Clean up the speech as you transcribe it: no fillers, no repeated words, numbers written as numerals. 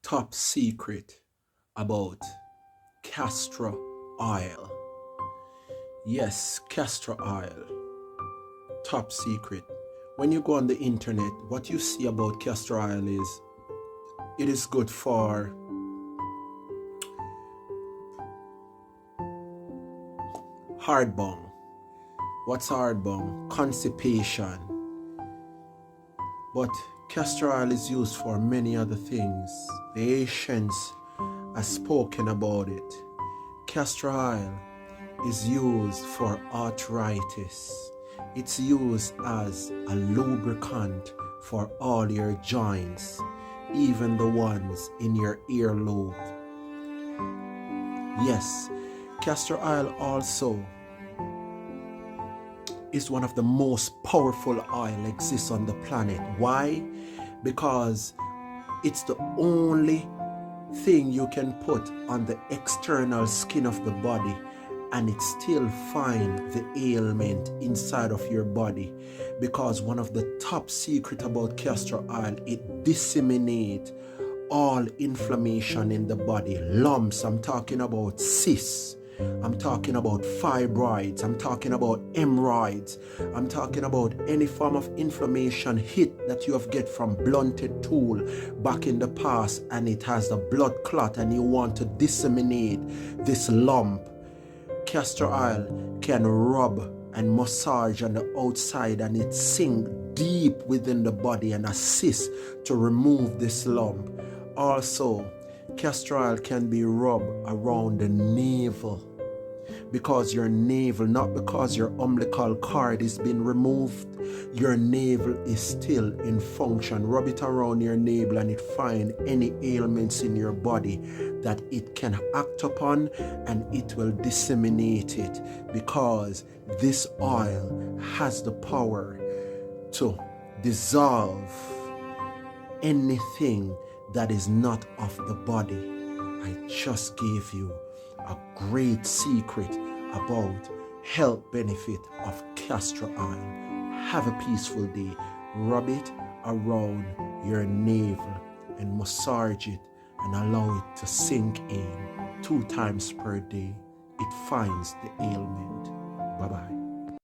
top secret about castor oil. Yes, castor oil. Top secret. When you go on the internet, what you see about castor oil is it is good for heartburn. What's heartburn? Constipation. But castor oil is used for many other things. The ancients have spoken about it. Castor oil is used for arthritis. It's used as a lubricant for all your joints, even the ones in your earlobe. Yes, castor oil also is one of the most powerful oil exists on the planet. Why? Because it's the only thing you can put on the external skin of the body and it still find the ailment inside of your body. Because one of the top secret about castor oil, it disseminates all inflammation in the body. Lumps, I'm talking about cysts, I'm talking about fibroids, I'm talking about hemorrhoids, I'm talking about any form of inflammation hit that you have get from blunted tool back in the past and it has the blood clot and you want to disseminate this lump. Castor oil can rub and massage on the outside and it sink deep within the body and assist to remove this lump. Also, castor oil can be rubbed around the navel because your navel, not because your umbilical cord is being removed, your navel is still in function. Rub it around your navel and it find any ailments in your body that it can act upon and it will disseminate it because this oil has the power to dissolve anything that is not of the body. I just gave you a great secret about health benefit of castor oil. Have a peaceful day. Rub it around your navel and massage it and allow it to sink in 2 times per day. It finds the ailment. Bye-bye.